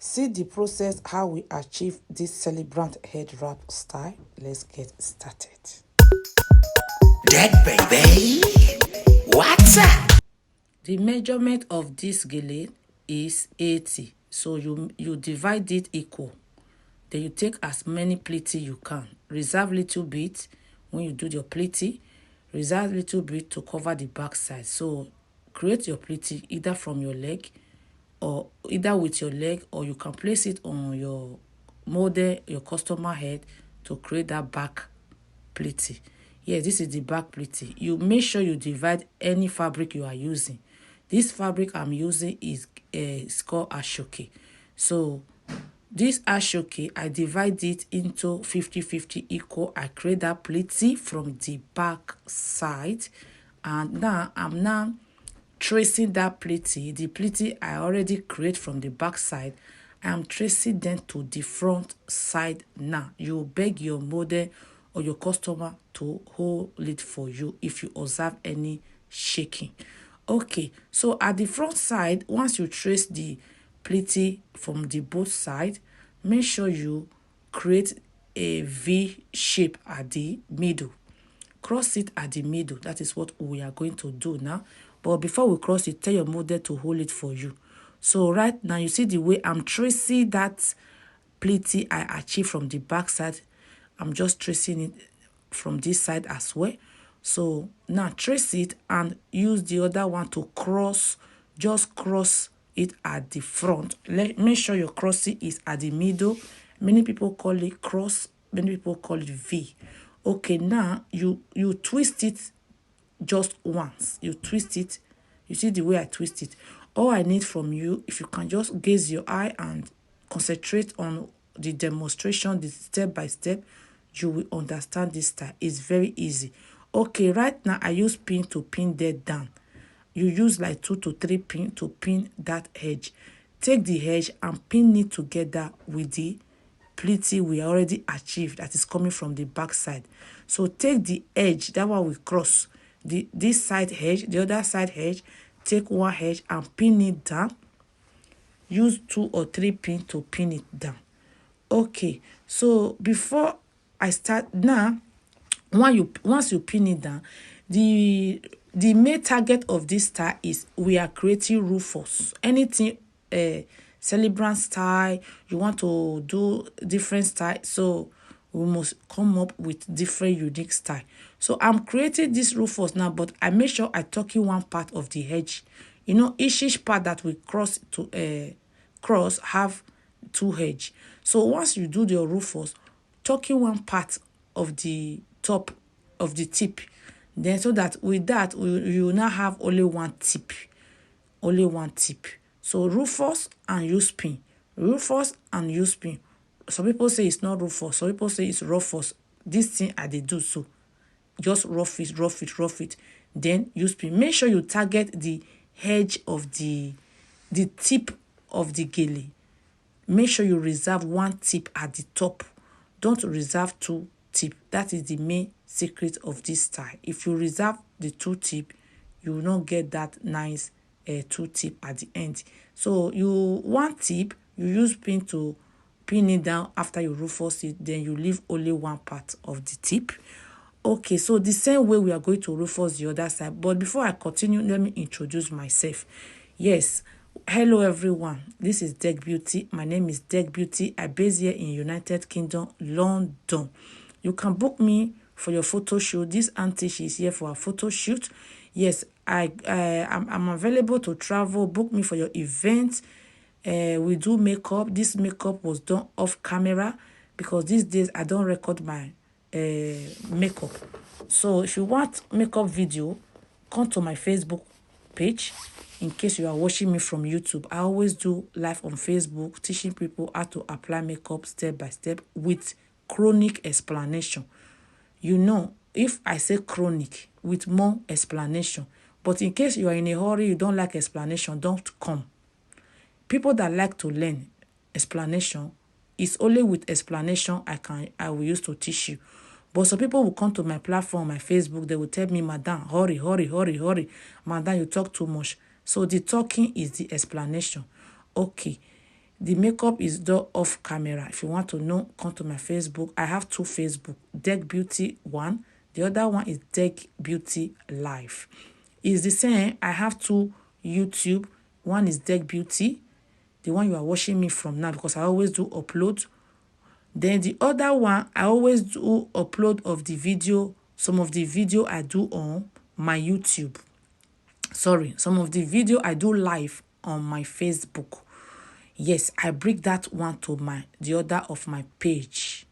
See the process how we achieve this celebrant head wrap style. Let's get started. Dead baby. What's up? The measurement of this gele is 80. So you divide it equal. Then you take as many pleaty you can. Reserve little bit when you do your pleaty. Reserve little bit to cover the back side. So create your pleaty either from your leg or either with your leg, or you can place it on your model, your customer head to create that back pleaty. Yes, this is the back pleaty. You make sure you divide any fabric you are using. This fabric I'm using is it's called ashoke. So this ashoke, I divide it into 50-50 equal. I create that pleaty from the back side, and now I'm tracing that pleaty. The pleaty I already create from the back side, I'm tracing them to the front side. Now you beg your model or your customer to hold it for you if you observe any shaking. Okay, so at the front side, once you trace the pleaty from the both side, make sure you create a V shape at the middle. Cross it at the middle. That is what we are going to do now. But before we cross it, tell your model to hold it for you. So right now, you see the way I'm tracing that pleaty I achieved from the back side. I'm just tracing it from this side as well. So now trace it and use the other one to cross. Just cross it at the front. Make sure your crossing is at the middle. Many people call it cross, many people call it V. Okay, now you twist it just once. You twist it. You see the way I twist it. All I need from you, if you can just gaze your eye and concentrate on the demonstration, the step by step, you will understand this style. It's very easy. Okay, right now I use pin to pin that down. You use like 2 to 3 pin to pin that edge. Take the edge and pin it together with the pleaty we already achieved that is coming from the back side. So take the edge, that one we cross. This side edge, the other side edge, take one edge and pin it down. Use 2 or 3 pin to pin it down. Okay, so before I start now, once you pin it down, the main target of this style is we are creating rufus. Anything celebrant style, you want to do different style, so we must come up with different unique style. So I'm creating this rufus now, but I make sure I tuck in one part of the edge. You know, each part that we cross have 2 edge. So once you do the rufus, tuck in one part of the top of the tip, then so that with that you will now have only one tip. So rufus and use pin. Rufus and use pin. Some people say it's not rufus, some people say it's rufus. This thing I dey do, so just rough it, then use pin. Make sure you target the edge of the tip of the gele. Make sure you reserve one tip at the top. Don't reserve 2 tip. That is the main secret of this style. If you reserve the 2 tip, you will not get that nice 2 tip at the end. So you one tip, you use pin to pin it down. After you rufus it, then you leave only one part of the tip. Okay, so the same way we are going to rufus the other side. But before I continue, let me introduce myself. Yes, hello everyone. This is Deck Beauty. My name is Deck Beauty. I base here in United Kingdom, London. You can book me for your photo shoot. This auntie, she's here for a photo shoot. Yes, I'm available to travel. Book me for your event. We do makeup. This makeup was done off camera because these days I don't record my makeup. So if you want makeup video, come to my Facebook page. In case you are watching me from YouTube, I always do live on Facebook teaching people how to apply makeup step by step with chronic explanation. You know, if I say chronic with more explanation, but in case you are in a hurry, you don't like explanation, don't come. People that like to learn explanation, it's only with explanation I will use to teach you. But some people will come to my platform, my Facebook, they will tell me, Madam, hurry. Madam, you talk too much. So the talking is the explanation. Okay. The makeup is done off camera. If you want to know, come to my Facebook. I have 2 Facebook, Deck Beauty 1. The other one is Deck Beauty Live. It's the same. I have 2 YouTube. One is Deck Beauty, the one you are watching me from now, because I always do upload. Then the other one, I always do upload of the video, some of the video I do on my YouTube. Sorry, some of the video I do live on my Facebook. Yes, I bring that one to the other of my page,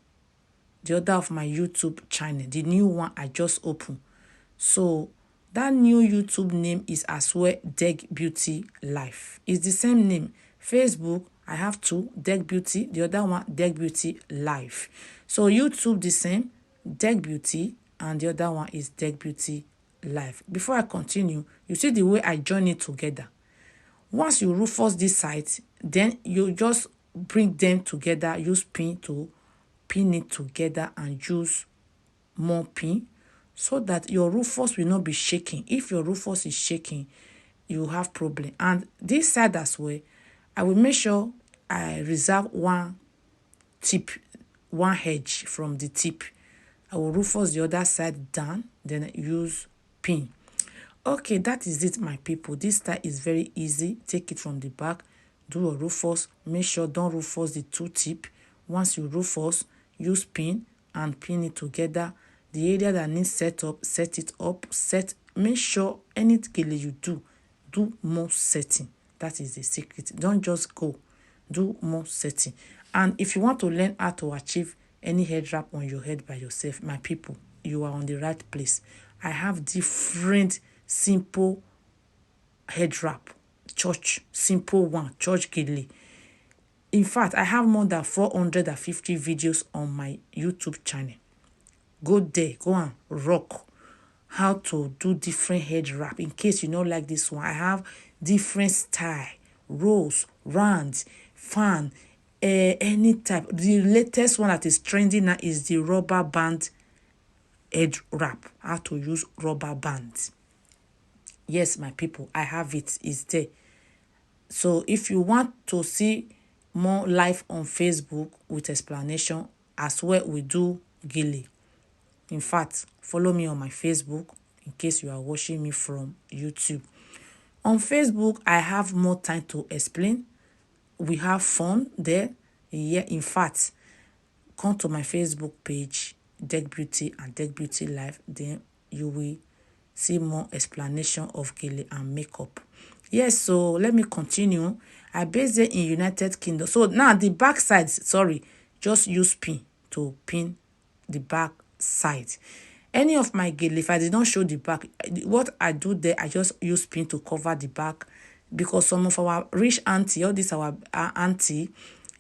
the other of my YouTube channel, the new one I just opened. So that new YouTube name is as well Deck Beauty Life. It's the same name. Facebook, I have 2, Deck Beauty, the other one Deck Beauty Life. So YouTube the same, Deck Beauty, and the other one is Deck Beauty Life. Before I continue, you see the way I join it together. Once you rufus this site, then you just bring them together, use pin to pin it together, and use more pin so that your rufus will not be shaking. If your rufus is shaking, you have problem. And this side as well, I will make sure I reserve one tip, one edge from the tip. I will rufus the other side down, then use pin. Okay, that is it, my people. This style is very easy. Take it from the back, do a rufus. Make sure don't rufus the 2 tip. Once you rufus, use pin and pin it together. The area that needs set up, set it up. Make sure any gele you do more setting. That is the secret. Don't just go, do more setting. And if you want to learn how to achieve any head wrap on your head by yourself, my people, you are on the right place. I have different simple head wrap, church, simple one, church gele. In fact, I have more than 450 videos on my YouTube channel. Go there, go and rock how to do different head wrap. In case you don't like this one, I have different style, rolls, rounds, fan, any type. The latest one that is trending now is the rubber band head wrap. How to use rubber bands. Yes, my people, I have it. It's there. So if you want to see more live on Facebook with explanation, as well we do gele. In fact, follow me on my Facebook in case you are watching me from YouTube. On Facebook, I have more time to explain. We have fun there. Yeah, in fact, come to my Facebook page, Deck Beauty and Deck Beauty Life. Then you will see more explanation of gele and makeup. Yes, so let me continue. I based it in United Kingdom. So now the back side, sorry, just use pin to pin the back side. Any of my gele, if I did not show the back, what I do there, I just use pin to cover the back, because some of our rich auntie, all this our auntie,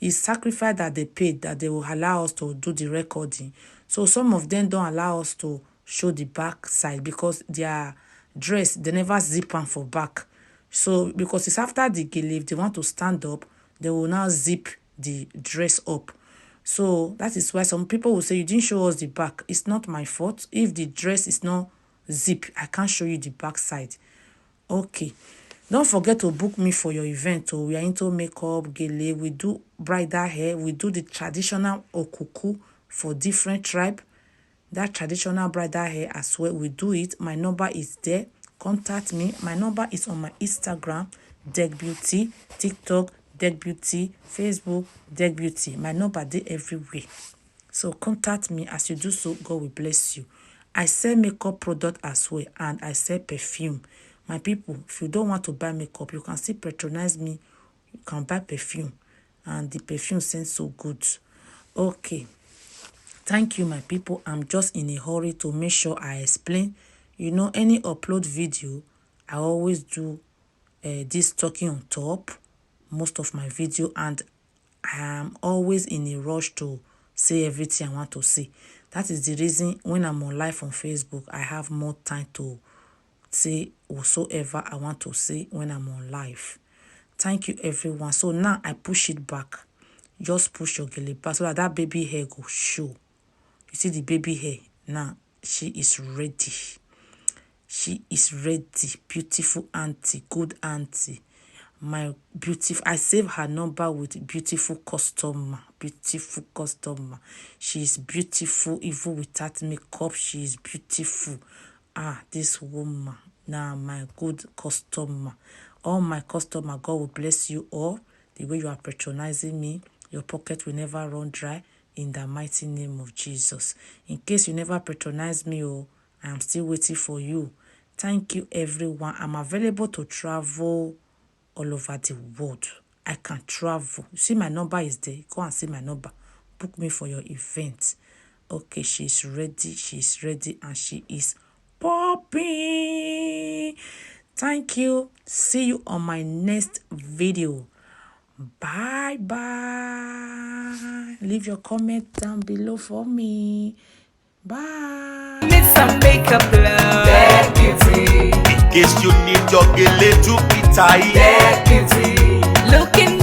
is sacrifice that they paid that they will allow us to do the recording. So some of them don't allow us to show the back side because their dress, they never zip on for back. So because it's after the gele, if they want to stand up, they will now zip the dress up. So that is why some people will say, you didn't show us the back. It's not my fault. If the dress is not zip, I can't show you the back side. Okay. Don't forget to book me for your event. So we are into makeup, gele. We do bridal hair. We do the traditional okuku for different tribe. That traditional bridal hair as well. We do it. My number is there. Contact me. My number is on my Instagram, Deck Beauty, TikTok, Deck Beauty, Facebook, Deck Beauty. My number there everywhere. So contact me. As you do so, God will bless you. I sell makeup product as well, and I sell perfume. My people, if you don't want to buy makeup, you can still patronize me. You can buy perfume, and the perfume scents so good. Okay. Thank you, my people. I'm just in a hurry to make sure I explain. You know, any upload video, I always do this talking on top, most of my video, and I am always in a rush to say everything I want to say. That is the reason when I'm on live on Facebook, I have more time to say whatsoever I want to say when I'm on live. Thank you, everyone. So now I push it back. Just push your gele back so that baby hair go show. You see the baby hair? Now she is ready. She is ready. Beautiful auntie, good auntie. my beautiful, I save her number with beautiful customer. Beautiful customer. She's beautiful even without makeup. She is beautiful. This woman now my good customer. All my customer, God will bless you all. The way you are patronizing me, your pocket will never run dry in the mighty name of Jesus. In case you never patronize me, I am still waiting for you. Thank you, everyone. I'm available to travel all over the world. I can travel. You see, my number is there. Go and see my number. Book me for your event. Okay, she's ready, and she is popping. Thank you. See you on my next video. Bye bye. Leave your comment down below for me. Bye. Need some makeup love. That beauty. In case you need your gele to be tight. That beauty. Looking